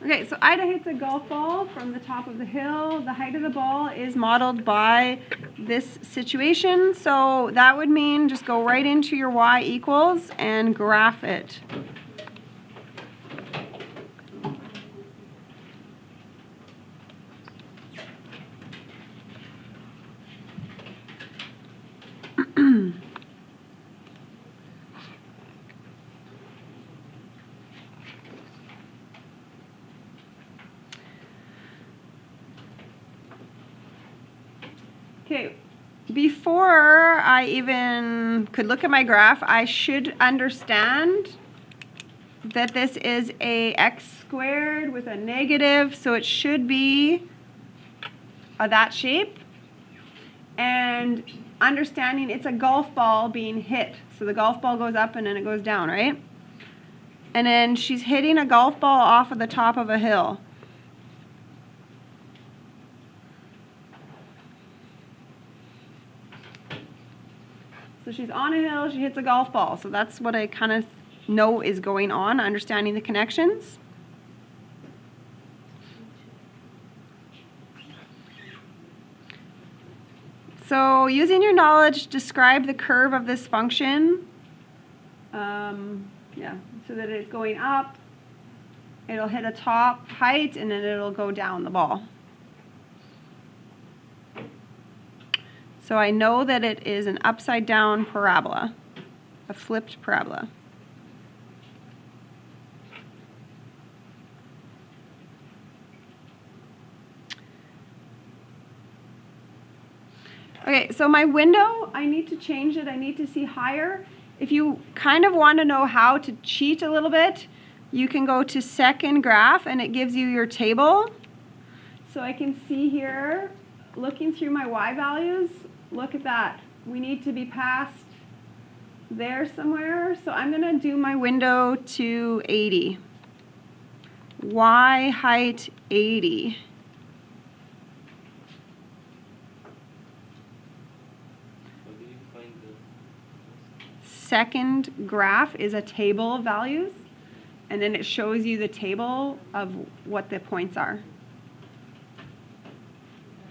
Okay, so Ida hits a golf ball from the top of the hill. The height of the ball is modeled by this situation. So that would mean just go right into your y equals and graph it. Okay, before I even could look at my graph, I should understand that this is a x squared with a negative, so it should be that shape. And understanding it's a golf ball being hit. So the golf ball goes up and then it goes down, right? And then she's hitting a golf ball off of the top of a hill. So she's on a hill, she hits a golf ball. So that's what I kind of know is going on, understanding the connections. So using your knowledge, describe the curve of this function. Yeah, so that it's going up, it'll hit a top height, and then it'll go down the ball. So I know that it is an upside down parabola, a flipped parabola. Okay, so my window, I need to change it. I need to see higher. If you kind of want to know how to cheat a little bit, you can go to second graph and it gives you your table. So I can see here, looking through my y values, look at that. We need to be past there somewhere. So I'm going to do my window to 80. Y height 80. Second graph is a table of values, and then it shows you the table of what the points are.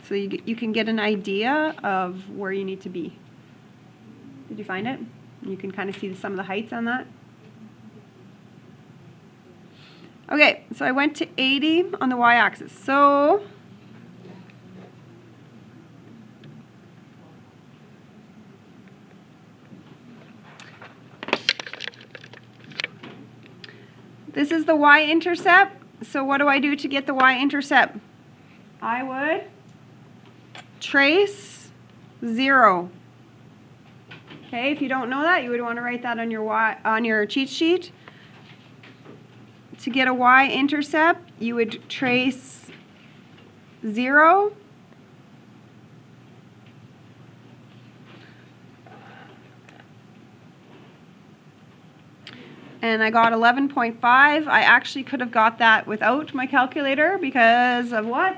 So you can get an idea of where you need to be. Did you find it? You can kind of see some of the heights on that. Okay, so I went to 80 on the y-axis. So this is the y-intercept. So what do I do to get the y-intercept? I would trace 0. Okay, if you don't know that, you would want to write that on your cheat sheet. To get a y-intercept, you would trace 0. And I got 11.5. I actually could have got that without my calculator because of what?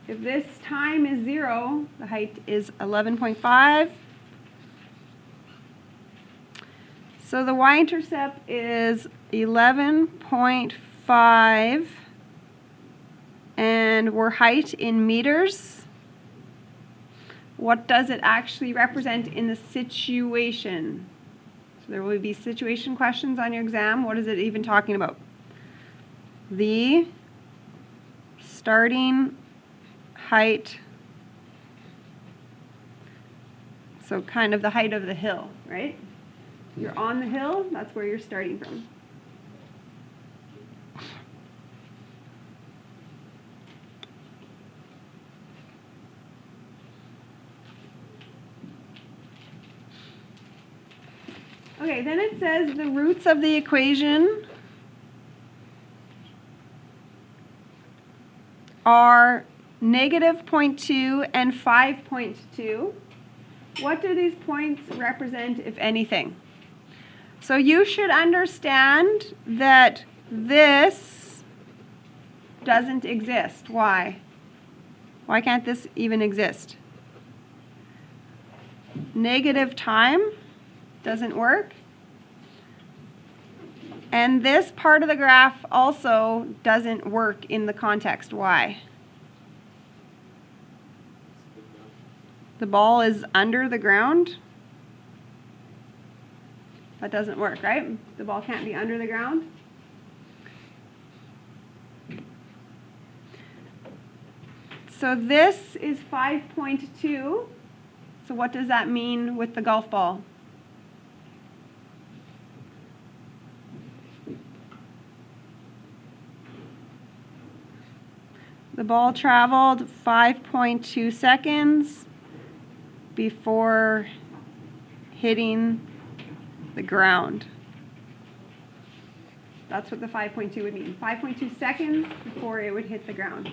If this time is 0, the height is 11.5. So the y-intercept is 11.5, and we're height in meters. What does it actually represent in the situation? So there will be situation questions on your exam. What is it even talking about? The starting height, so kind of the height of the hill, right? You're on the hill, that's where you're starting from. Okay, then it says the roots of the equation are -0.2 and 5.2. What do these points represent, if anything? So you should understand that this doesn't exist. Why? Why can't this even exist? Negative time doesn't work. And this part of the graph also doesn't work in the context. Why? The ball is under the ground. That doesn't work, right? The ball can't be under the ground. So this is 5.2. So what does that mean with the golf ball? The ball traveled 5.2 seconds before hitting the ground. That's what the 5.2 would mean. 5.2 seconds before it would hit the ground.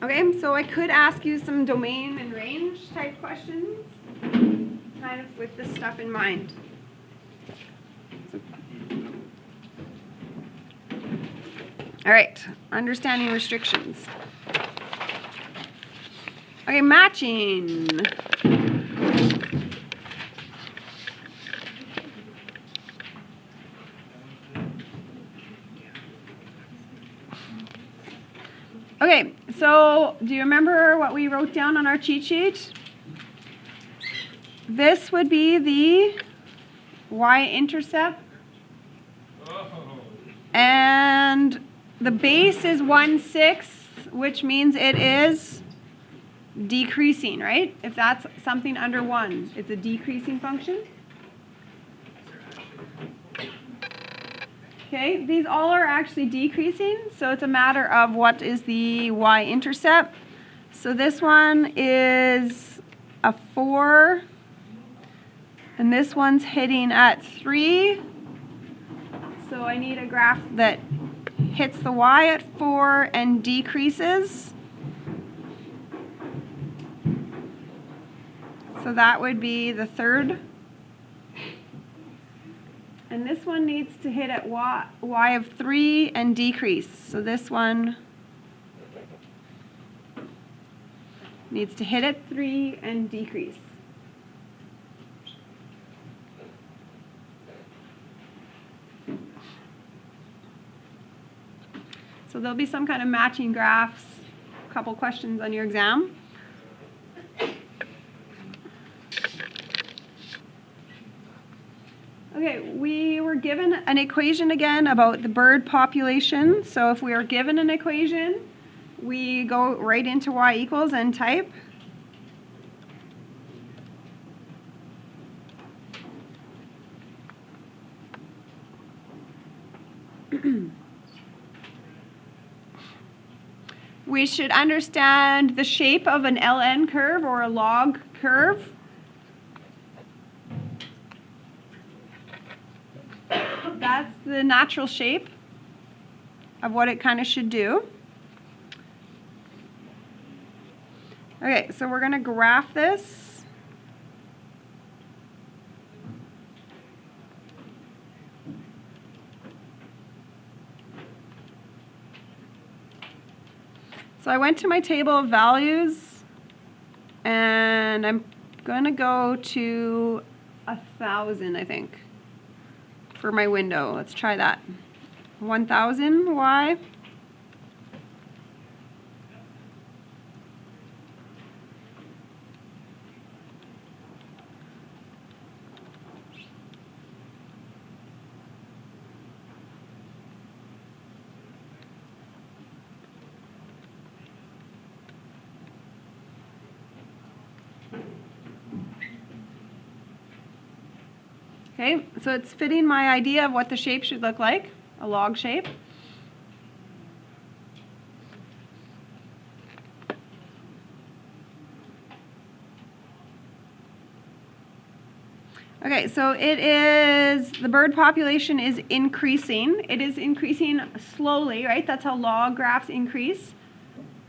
Okay, so I could ask you some domain and range type questions, kind of with this stuff in mind. All right, understanding restrictions. Okay, matching. Okay, so do you remember what we wrote down on our cheat sheet? This would be the y-intercept. And the base is 1/6, which means it is decreasing, right? If that's something under 1, it's a decreasing function. Okay, these all are actually decreasing, so it's a matter of what is the y-intercept. So this one is a 4, and this one's hitting at 3. So I need a graph that hits the y at 4 and decreases. So that would be the third. And this one needs to hit at y of 3 and decrease. So this one needs to hit at 3 and decrease. So there'll be some kind of matching graphs, a couple questions on your exam. Okay, we were given an equation again about the bird population. So if we are given an equation, we go right into y equals and type. We should understand the shape of an ln curve or a log curve. That's the natural shape of what it kind of should do. Okay, so we're going to graph this. So I went to my table of values, and I'm going to go to 1,000, I think, for my window. Let's try that. 1,000 y. Okay, so it's fitting my idea of what the shape should look like, a log shape. Okay, so it is, the bird population is increasing. It is increasing slowly, right? That's how log graphs increase.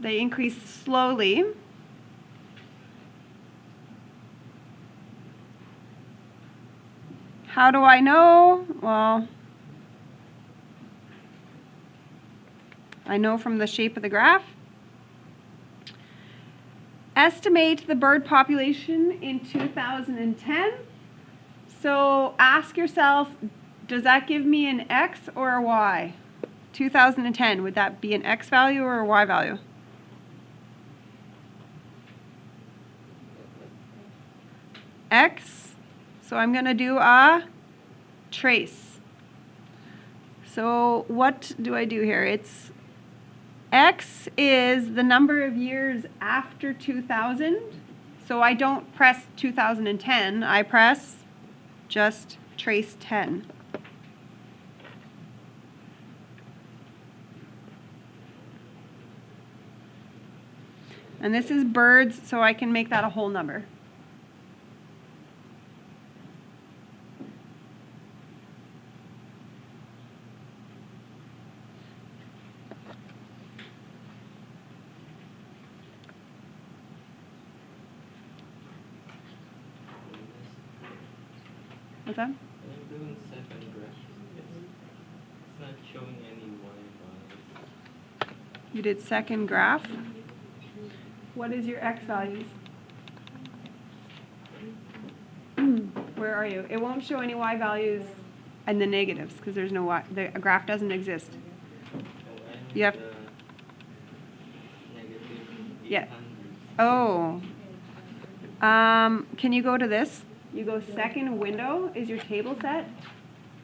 They increase slowly. How do I know? Well, I know from the shape of the graph. Estimate the bird population in 2010. So ask yourself, does that give me an X or a Y? 2010, would that be an X value or a Y value? X. So I'm going to do a trace. So what do I do here? It's X is the number of years after 2000. So I don't press 2010. I press just trace 10. And this is birds, so I can make that a whole number. What's that? I'm doing second graph. It's not showing any Y values. You did second graph. What is your X values? Where are you? It won't show any Y values and the negatives because there's no Y. The graph doesn't exist. Oh, and You have. negative 800. Yeah. Oh. Can you go to this? You go second window is your table set,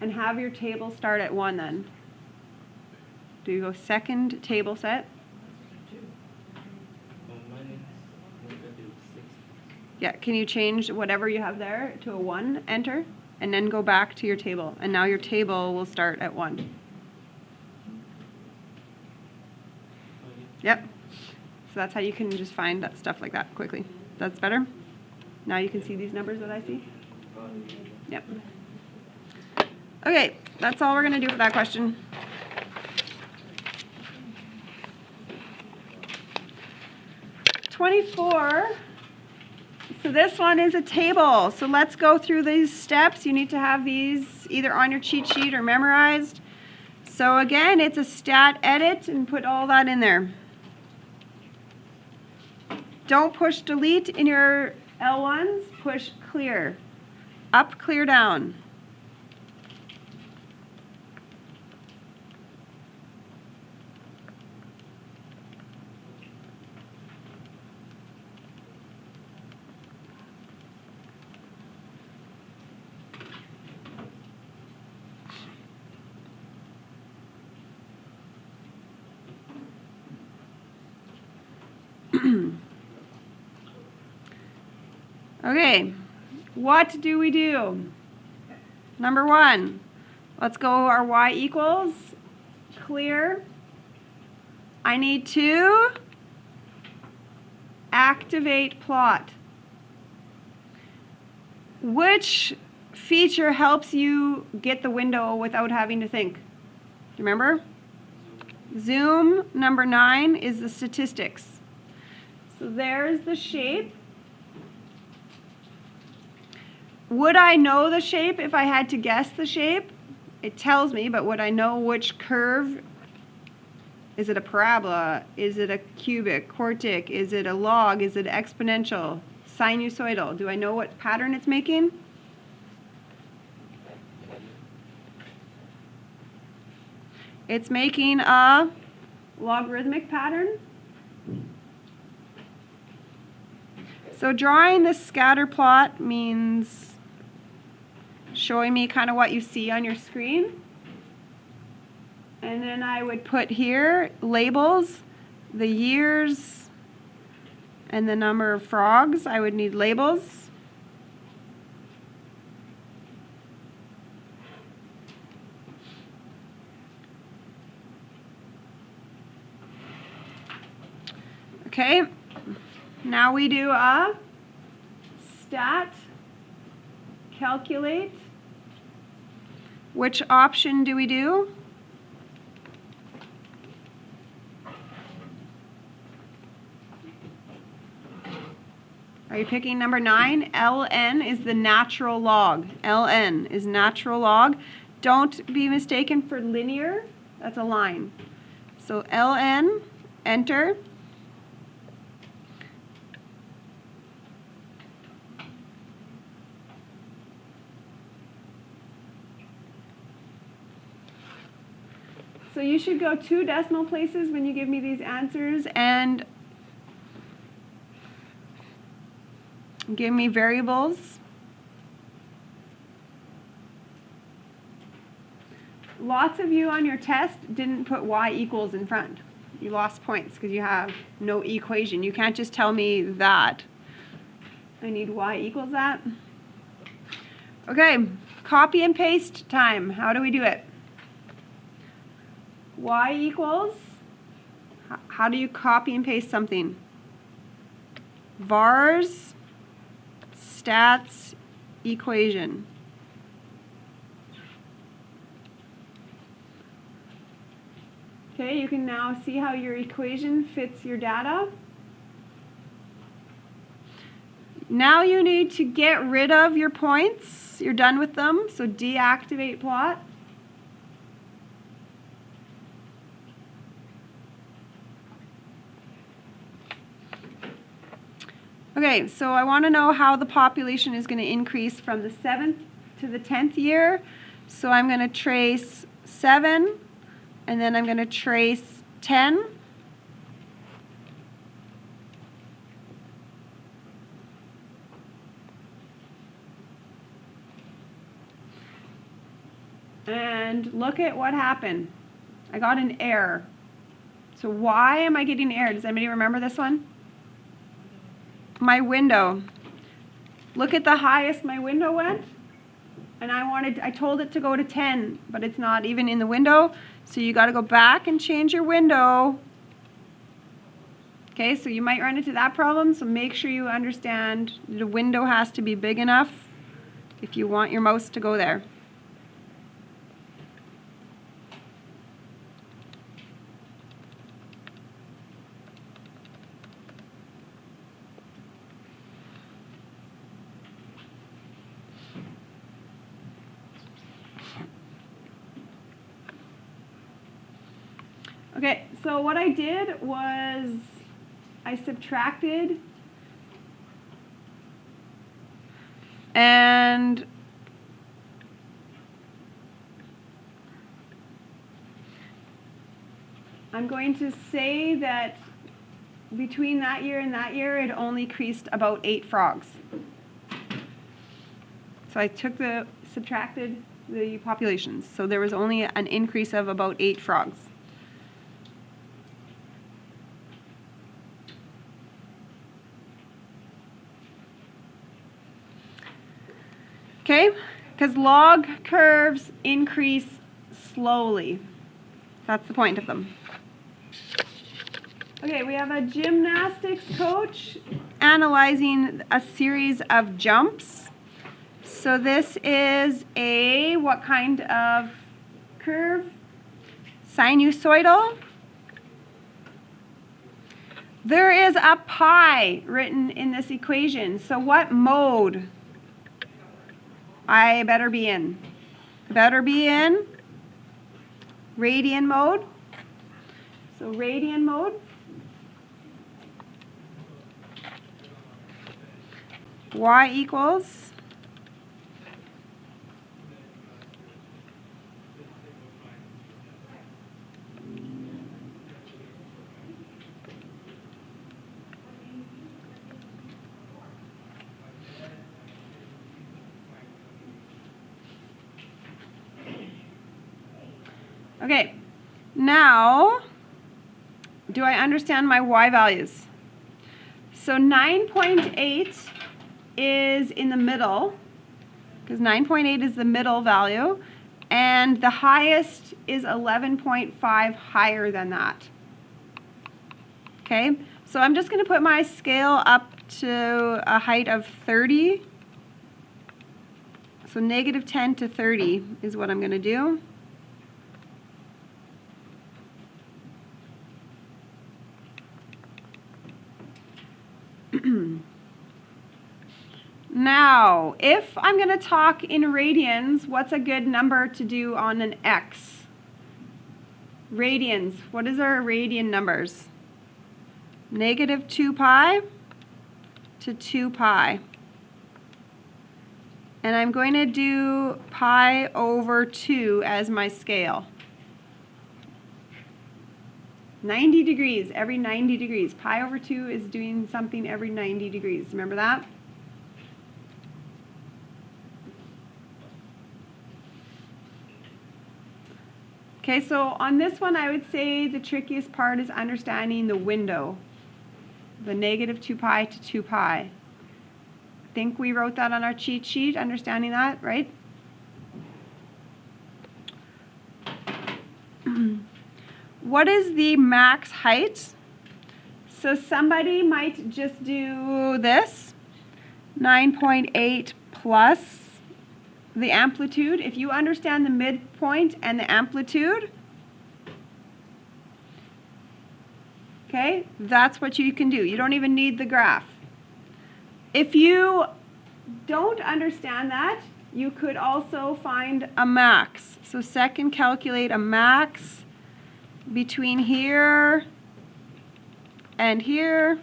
and have your table start at 1 then. Do you go second table set? Oh, mine is negative 6. Yeah, can you change whatever you have there to a 1, enter, and then go back to your table. And now your table will start at 1. Oh, Yep. So that's how you can just find that stuff like that quickly. That's better? Now you can see these numbers that I see? Yep. Okay, that's all we're going to do for that question. '24. So this one is a table. So let's go through these steps. You need to have these either on your cheat sheet or memorized. So again, it's a stat edit and put all that in there. Don't push delete in your L1s, push clear. Up, clear, down. Okay, what do we do? Number 1, let's go our y equals, clear. I need to activate plot. Which feature helps you get the window without having to think? Do you remember? Zoom. Number 9 is the statistics. So there's the shape. Would I know the shape if I had to guess the shape? It tells me, but would I know which curve? Is it a parabola? Is it a cubic, quartic? Is it a log? Is it exponential? Sinusoidal? Do I know what pattern it's making? It's making a logarithmic pattern. So drawing this scatter plot means showing me kind of what you see on your screen. And then I would put here labels, the years, and the number of frogs. I would need labels. Okay, now we do a stat, calculate. Which option do we do? Are you picking number 9? ln is the natural log. ln is natural log. Don't be mistaken for linear. That's a line. So ln, enter. So you should go 2 decimal places when you give me these answers and give me variables. Lots of you on your test didn't put y equals in front. You lost points because you have no equation. You can't just tell me that. I need y equals that. Okay, copy and paste time. How do we do it? Y equals, how do you copy and paste something? Vars, stats, equation. Okay, you can now see how your equation fits your data. Now you need to get rid of your points. You're done with them, so deactivate plot. Okay, so I want to know how the population is going to increase from the 7th to the 10th year. So I'm going to trace 7, and then I'm going to trace 10. And look at what happened. I got an error. So why am I getting an error? Does anybody remember this one? My window. Look at the highest my window went. And I told it to go to 10, but it's not even in the window. So you got to go back and change your window. Okay, so you might run into that problem. So make sure you understand the window has to be big enough if you want your mouse to go there. Okay, so what I did was I subtracted and I'm going to say that between that year and that year it only increased about 8 frogs. So I subtracted the populations. So there was only an increase of about 8 frogs. Okay, because log curves increase slowly. That's the point of them. Okay, we have a gymnastics coach analyzing a series of jumps. So this is a, what kind of curve? Sinusoidal. There is a pi written in this equation. So what mode? I better be in. Better be in radian mode. So radian mode. Y equals okay, now, do I understand my y values? So 9.8 is in the middle, because 9.8 is the middle value, and the highest is 11.5 higher than that. Okay, so I'm just going to put my scale up to a height of 30. So negative 10 to 30 is what I'm going to do. Now, if I'm going to talk in radians, what's a good number to do on an x? Radians. What is our radian numbers? Negative 2 pi to 2 pi. And I'm going to do pi over 2 as my scale. 90 degrees, every 90 degrees. Pi over 2 is doing something every 90 degrees. Remember that? Okay, so on this one, I would say the trickiest part is understanding the window. The negative 2 pi to 2 pi. I think we wrote that on our cheat sheet, understanding that, right? What is the max height? So somebody might just do this, 9.8 plus the amplitude. If you understand the midpoint and the amplitude, okay, that's what you can do. You don't even need the graph. If you don't understand that, you could also find a max. So second, calculate a max between here and here.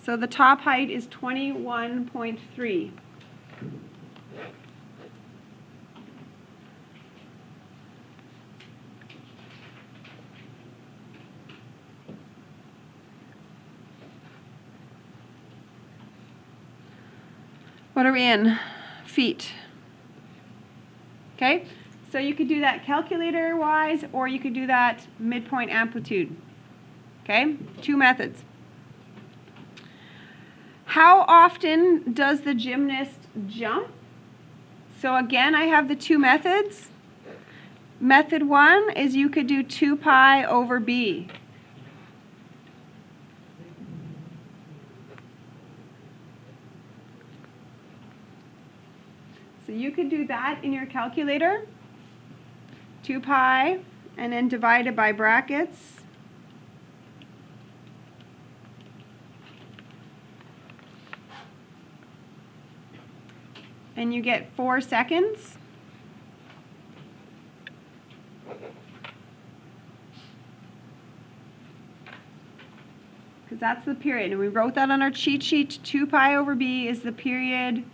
So the top height is 21.3. What are we in? Feet. Okay, so you could do that calculator wise, or you could do that midpoint amplitude. Okay, two methods. How often does the gymnast jump? So again, I have the two methods. Method one is you could do 2 pi over b. So you could do that in your calculator. 2 pi and then divided by brackets. And you get 4 seconds. Because that's the period. And we wrote that on our cheat sheet. 2 pi over b is the period.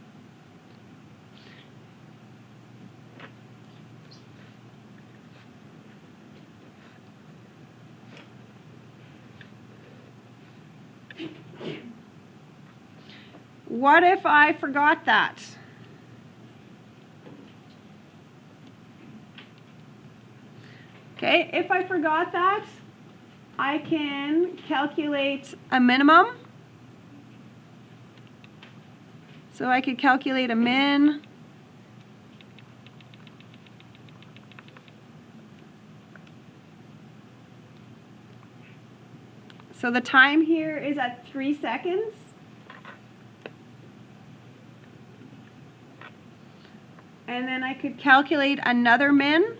What if I forgot that? Okay, if I forgot that, I can calculate a minimum. So I could calculate a min. So the time here is at 3 seconds. And then I could calculate another min.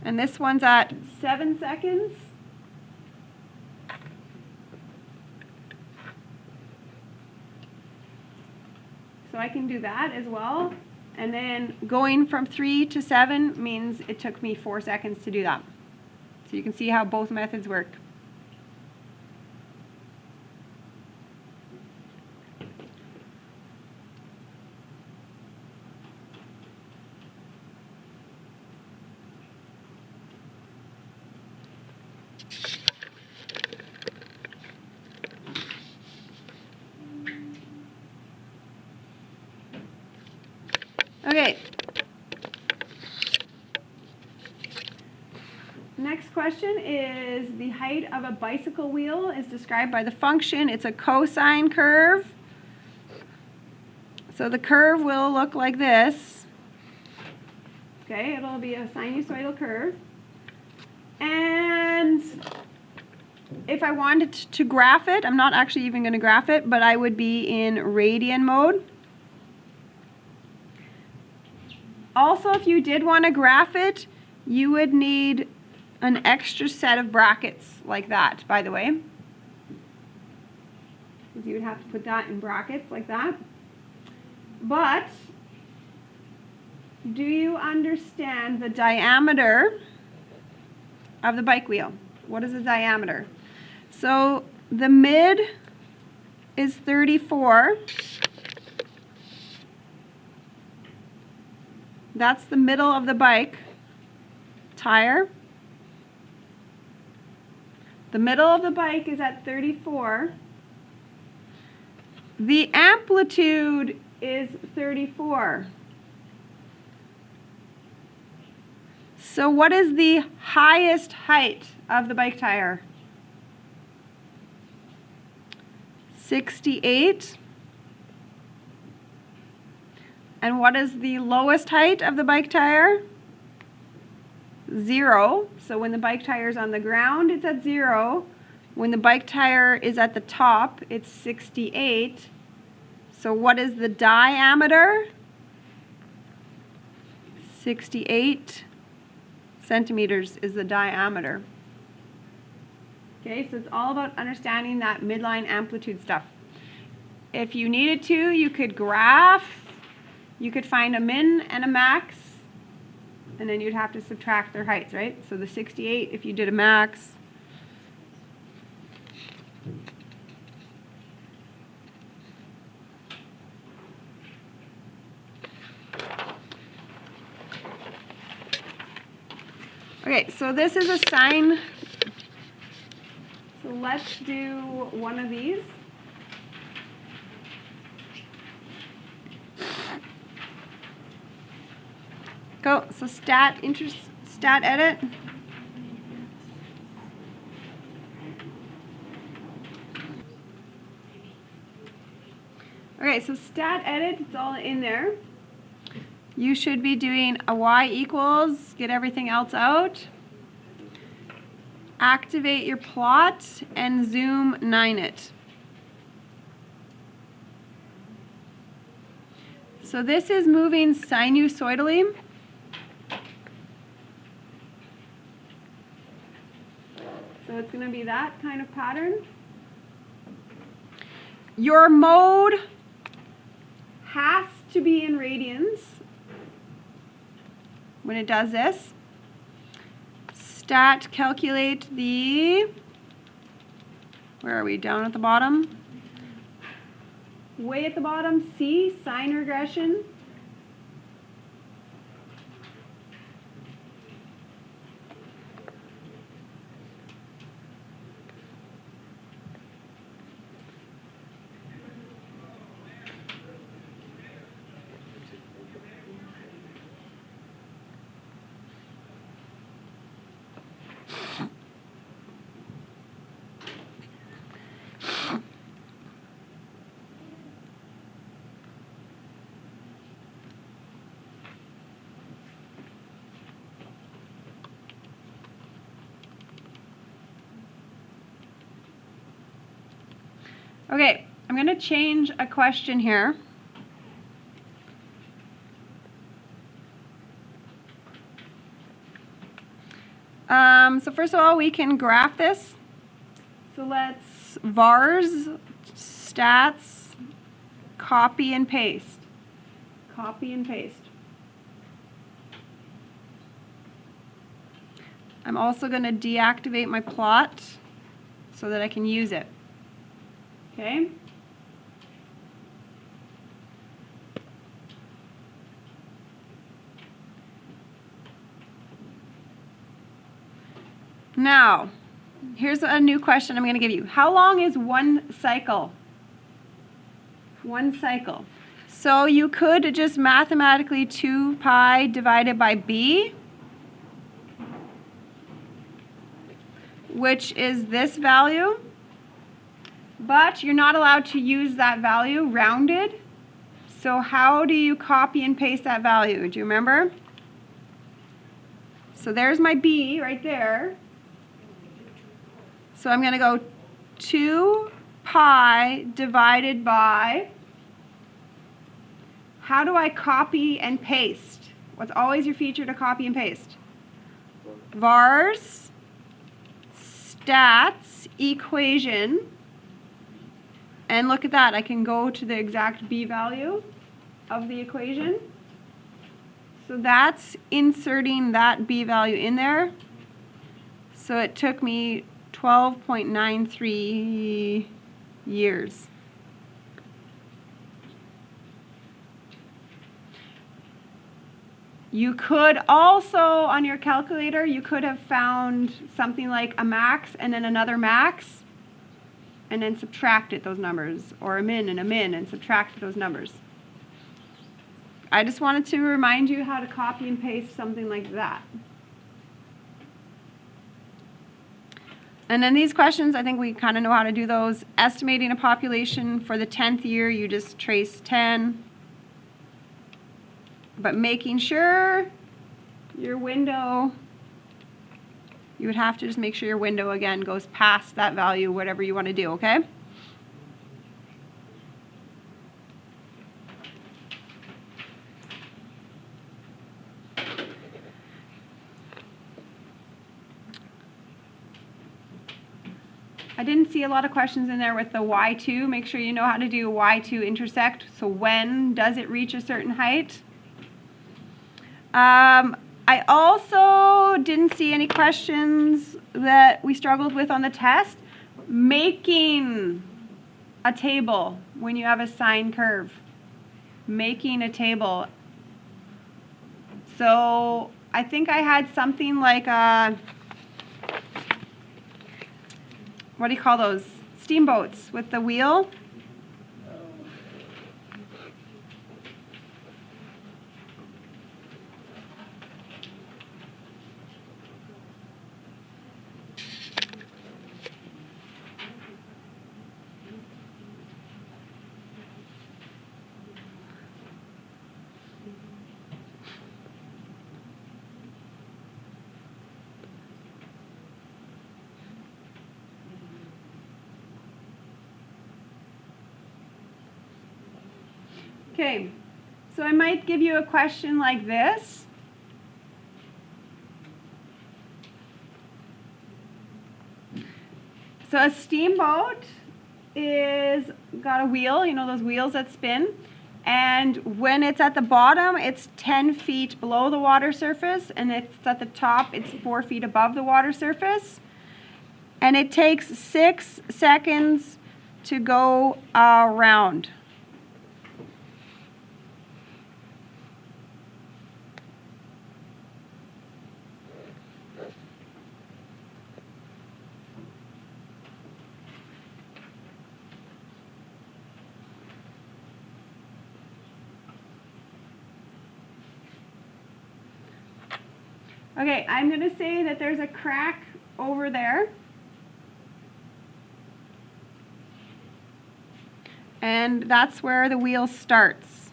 And this one's at 7 seconds. So I can do that as well. And then going from 3 to 7 means it took me 4 seconds to do that. So you can see how both methods work. Okay. Next question is the height of a bicycle wheel is described by the function. It's a cosine curve. So the curve will look like this. Okay, it'll be a sinusoidal curve. And if I wanted to graph it, I'm not actually even going to graph it, but I would be in radian mode. Also, if you did want to graph it, you would need an extra set of brackets like that, by the way. because you would have to put that in brackets like that. But do you understand the diameter of the bike wheel? What is the diameter? So the mid is 34. That's the middle of the bike tire. The middle of the bike is at 34. The amplitude is 34. So what is the highest height of the bike tire? 68. And what is the lowest height of the bike tire? 0. So when the bike tire is on the ground, it's at 0. When the bike tire is at the top, it's 68. So what is the diameter? 68 centimeters is the diameter. Okay, so it's all about understanding that midline amplitude stuff. If you needed to, you could graph. You could find a min and a max, and then you'd have to subtract their heights, right? So the 68, if you did a max, okay, so this is a sine. So let's do one of these. Go. So stat edit. Okay, so stat edit, it's all in there. You should be doing a y equals, get everything else out. Activate your plot and zoom 9 it. So this is moving sinusoidally. So it's going to be that kind of pattern. Your mode has to be in radians when it does this. Stat calculate the, where are we, down at the bottom? Way at the bottom, C, sine regression. Okay, I'm going to change a question here. So first of all, we can graph this. So let's vars, stats, copy and paste. Copy and paste. I'm also going to deactivate my plot so that I can use it. Okay? Now, here's a new question I'm going to give you. How long is one cycle? One cycle. So you could just mathematically 2 pi divided by b, which is this value. But you're not allowed to use that value rounded. So how do you copy and paste that value? Do you remember? So there's my b right there. So I'm going to go 2 pi divided by, how do I copy and paste? What's always your feature to copy and paste? Vars, stats, equation. And look at that, I can go to the exact b value of the equation. So that's inserting that b value in there. So it took me 12.93 years. You could also, on your calculator, you could have found something like a max and then another max, and then subtracted those numbers, or a min and subtracted those numbers. I just wanted to remind you how to copy and paste something like that. And then these questions, I think we kind of know how to do those. Estimating a population for the 10th year, you just trace 10. But making sure your window, you would have to just make sure your window again goes past that value, whatever you want to do, okay? I didn't see a lot of questions in there with the y2. Make sure you know how to do y2 intersect. So when does it reach a certain height? I also didn't see any questions that we struggled with on the test. Making a table when you have a sine curve. Making a table. So I think I had something like a, what do you call those? Steamboats with the wheel. Okay, so I might give you a question like this. So a steamboat is got a wheel, you know those wheels that spin, and when it's at the bottom, it's 10 feet below the water surface, and it's at the top, it's 4 feet above the water surface. And it takes 6 seconds to go around. Okay, I'm going to say that there's a crack over there. And that's where the wheel starts.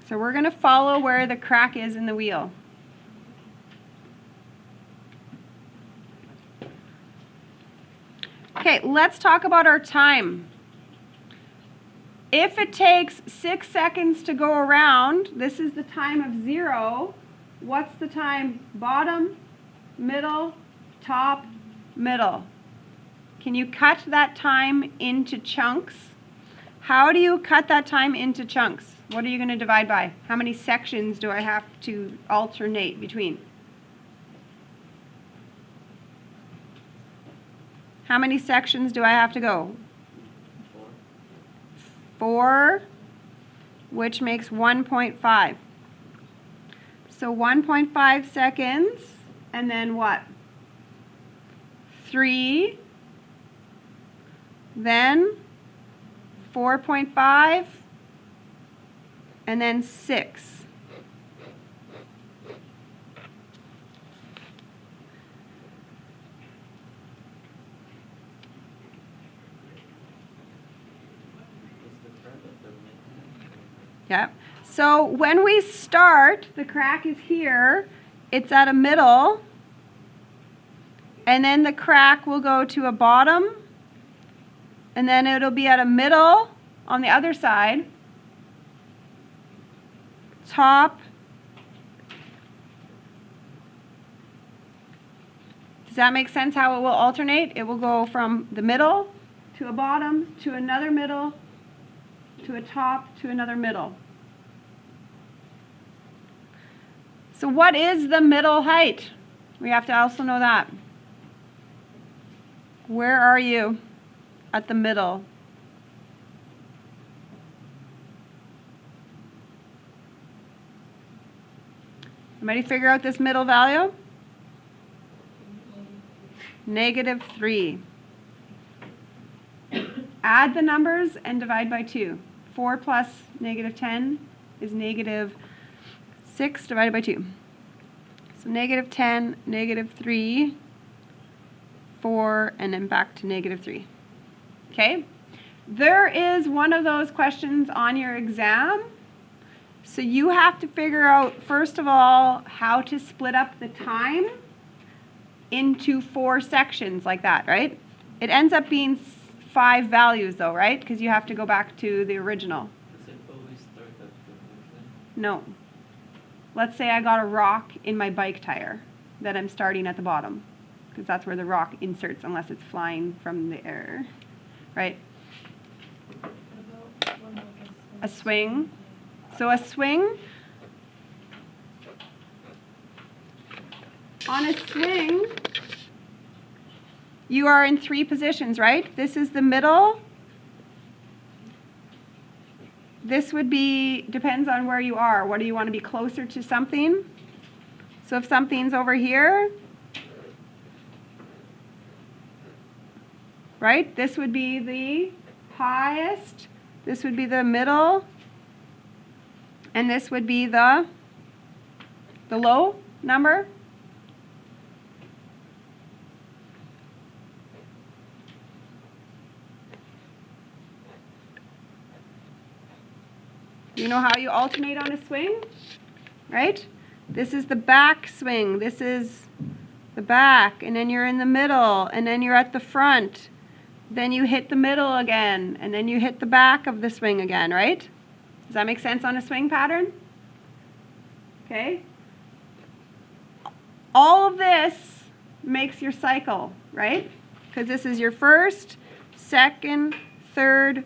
So we're going to follow where the crack is in the wheel. Okay, let's talk about our time. If it takes 6 seconds to go around, this is the time of 0. What's the time? Bottom, middle, top, middle. Can you cut that time into chunks? How do you cut that time into chunks? What are you going to divide by? How many sections do I have to alternate between? How many sections do I have to go? 4, which makes 1.5. So 1.5 seconds, and then what? 3, then 4.5, and then 6. Yep. So when we start, the crack is here, it's at a middle, and then the crack will go to a bottom, and then it'll be at a middle on the other side, top. Does that make sense how it will alternate? It will go from the middle to a bottom, to another middle, to a top, to another middle. So what is the middle height? We have to also know that. Where are you at the middle? Anybody figure out this middle value? -3. Add the numbers and divide by 2. 4 plus -10 is -6 divided by 2. So -10, -3, 4, and then back to -3. Okay? There is one of those questions on your exam. So you have to figure out, first of all, how to split up the time into 4 sections like that, right? It ends up being 5 values though, right? Because you have to go back to the original. Does it always start at the bottom? No. Let's say I got a rock in my bike tire that I'm starting at the bottom, because that's where the rock inserts unless it's flying from the air, right? A swing. So a swing, on a swing, you are in 3 positions, right? This is the middle. This would be, depends on where you are. What do you want to be closer to something? So if something's over here, right? This would be the highest. This would be the middle. And this would be the low number. You know how you alternate on a swing, right? This is the back swing. This is the back, and then you're in the middle, and then you're at the front. Then you hit the middle again, and then you hit the back of the swing again, right? Does that make sense on a swing pattern? Okay. All of this makes your cycle, right? Because this is your first, second, third,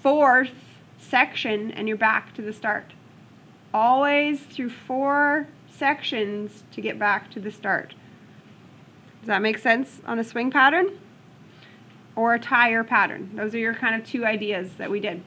fourth section, and you're back to the start. Always through 4 sections to get back to the start. Does that make sense on a swing pattern? Or a tire pattern? Those are your kind of 2 ideas that we did.